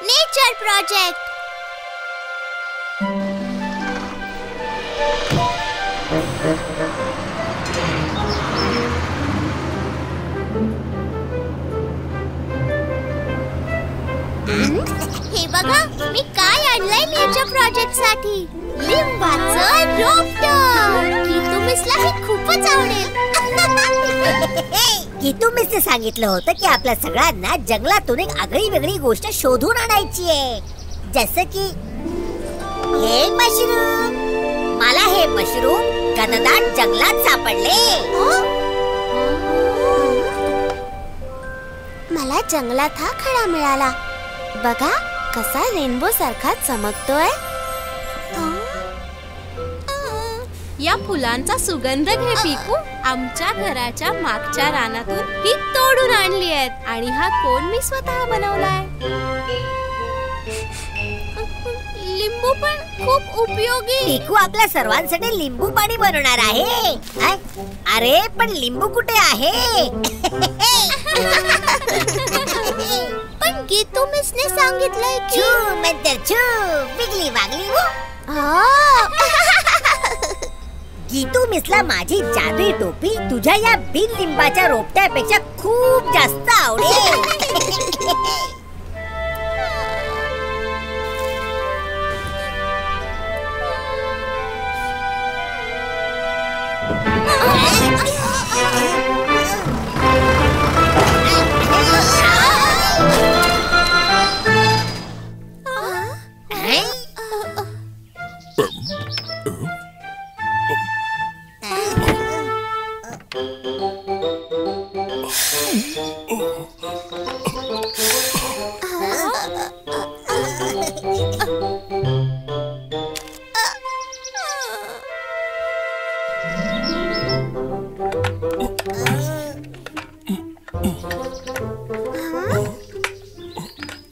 Nature project. हे बघा, मी काय आणलंय नेचर प्रोजेक्ट साठी। लिंबाचं रोपटं। गीतू मिसला हे खूपच आवडेल। गीतू मिसने सांगितलं होतं की आपल्या सगळ्यांना जंगलातून एक आगळी वेगळी गोष्ट शोधून आणायची आहे, जसं की हे मशरूम। मला हे मशरूम घनदाट जंगलात सापडले। मला जंगलात हा खडा मिळाला। बघा कसा रेनबो सारखा चमकतोय। या फुलांचा सुगंध घे पिकू। आमच्या घराच्या मागच्या रानातून ही तोडून आणली आहेत आणि हा कोण मी स्वतः बनवलाय। लिंबू पण खूप उपयोगी। पिकू आपल्या सर्वांसाठी लिंबू पाणी बनवणार आहे। अरे पण लिंबू कुठे आहे? पण गीतू मिसने सांगितलंय की छू मंतर छू बिगली वागली वो। गीतू मिसला माझी जादुई टोपी तुझ्या या बिन लिंबाच्या रोपट्यापेक्षा खूप जास्त आवडेल।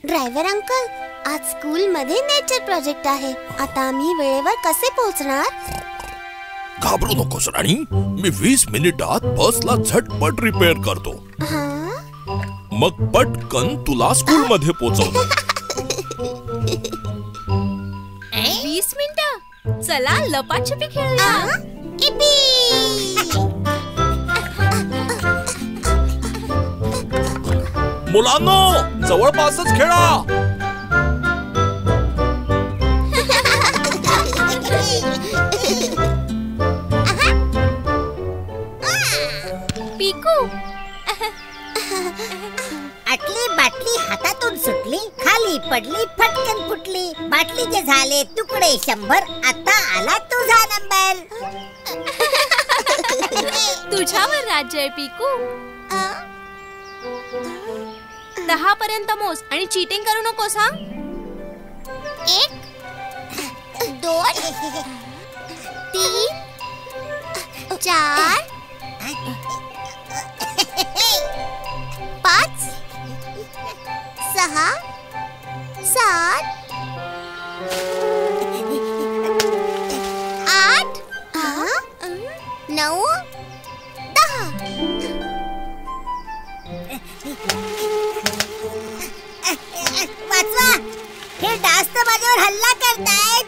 ड्रायव्हर अंकल, आज स्कूल मध्ये नेचर प्रोजेक्ट आहे। आता आम्ही वेळेवर कसे पोहोचणार? घाबरू नकोस राणी, मी 20 मिनिटात बसला झटपट रिपेअर करतो। मग पटकन तुला स्कूल मध्ये पोहोचवतो। 20 मिनिटं? चला लपाछपी खेळूया। मुलांनो, जवळपासच खेळा। पिकू, आटली बाटली हातातून सुटली, खाली पडली, फटकन फुटली। बाटलीचे झाले तुकडे 100, आता आला तुझा नंबर। तुझ्यावर राज्य आहे पिकू। 10 पर्यंत मोज आणि चीटिंग करू नकोस हा। 1 2 3 4 5 6 7 8 9 10। वाचवा, हे डास तर माझ्यावर हल्ला करतायत।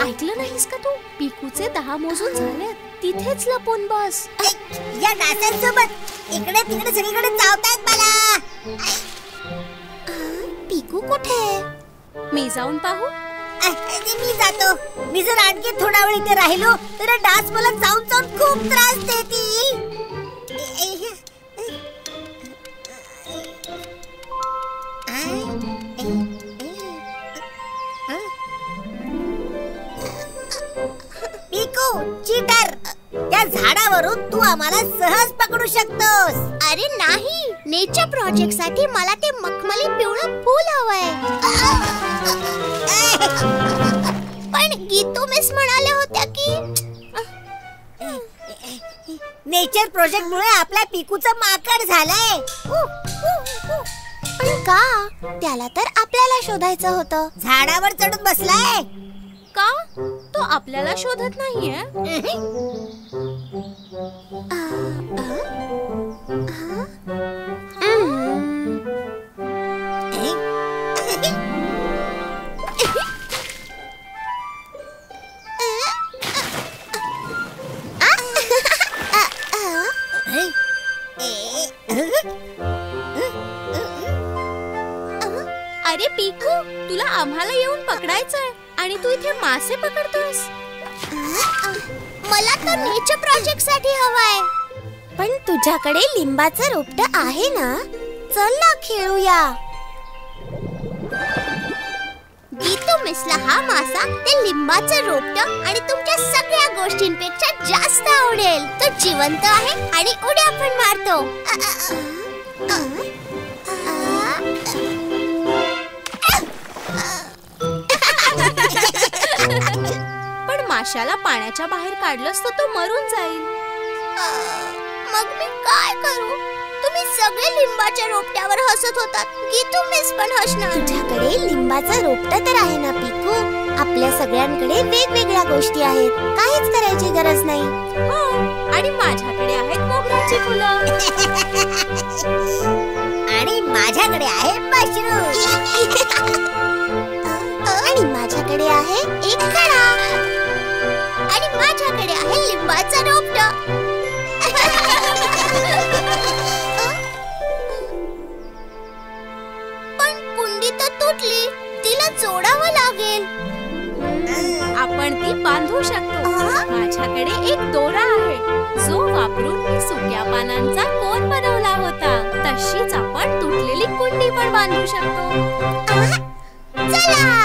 ऐकलं नाहीस का तू? पिकूचे 10 मोजून झाले, तिथेच लपून बस। या डासांसोबत इकडे तिकडे सगळीकडे चावतायत मला। पिकू कुठे? मी जाऊन पाहू? मी जातो। मी जर आणखी थोडा वेळ इथे राहिलो तर डास मला चावून चावून खूप त्रास देतील। पिकू चीटर, त्या झाडावरून तू आम्हाला सहज पकडू शकतोस। अरे नाही, नेचर प्रोजेक्ट साठी मला ते मखमली पिवळं फूल हवंय। पण गीतू मिस म्हणाल्या होत्या की नेचर प्रोजेक्ट मुळे आपल्या पिकूचं माकड झालंय। पण का? त्याला तर आपल्याला शोधायचं होतं। झाडावर चढून बसलाय। का? तो आपल्याला शोधत नाहीये। अरे पिकू, तुला आम्हाला येऊन पकडायचंय आणि तू इथे मासे पकडतोस. मला तो नेचर प्रोजेक्ट साठी हवाय. पण तुझ्याकडे लिंबाचं रोपट आहे ना? चल ना खेळूया. गीतू मिसला हा मासा ते लिंबाचं रोपट आणि तुमच्या सगळ्या गोष्टींपेक्षा जास्त आवडेल. तो जिवंत आहे आणि उड्या पण मारतो. पण माशाला पाण्याच्या बाहेर काढलंस तर तो मरून जाईल. मग मी काय करू? तुम्ही सगळे लिंबाच्या रोपट्यावर हसत होतात. गीतू मिस पण हसणार. तुझ्याकडे लिंबाचं रोपट तर आहे ना पिकू? आपल्या सगळ्यांकडे वेगवेगळ्या गोष्टी आहेत. काहीच करायची गरज नाही. हो, आणि माझ्याकडे आहेत मोगऱ्याची फुलं. आणि माझ्याकडे आहे मशरूम. आणि माझ्याकडे आहे एक खडा. आणि माझ्याकडे आहे लिंबाचा रोपट. पण कुंडी तर तुटली. तिला जोडावं लागेल. आपण ती बांधू शकतो. माझ्याकडे एक दोरा आहे जो वापरून मी सुक्या पानांचा कोन बनवला होता. तशीच आपण तुटलेली कुंडी पण बांधू शकतो. चला.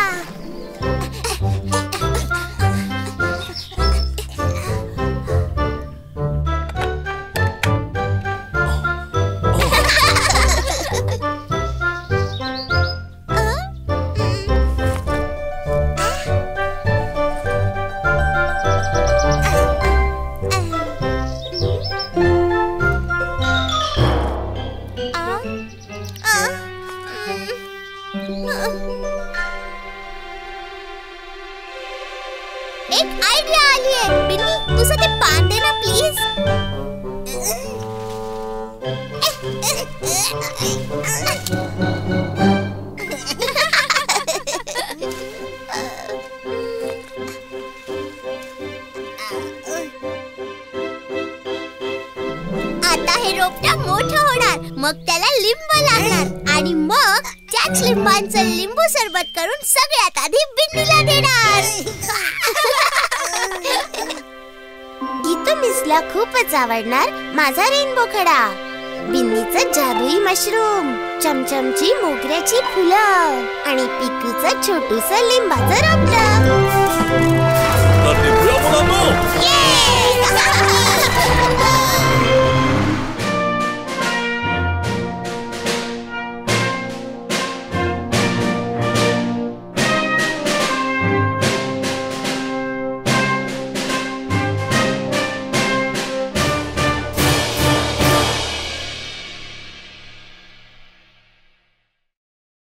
एक आयडिया आली आहे. बिन्नी, तुझं ते पान दे ना प्लीज. आता हे रोपट मोठं होणार. मग त्याला लिंब लागणार आणि मग त्याच लिंबांचं लिंबू सरबत करून सगळ्यात आधी बिन्नीला देणार. गीतू मिसला खूपच आवडणार माझा रेनबो खडा, बिन्नीचं जादुई मशरूम, चमचमची मोगऱ्याची फुलं आणि पिकूचं छोटूसं लिंबाचं रोपट.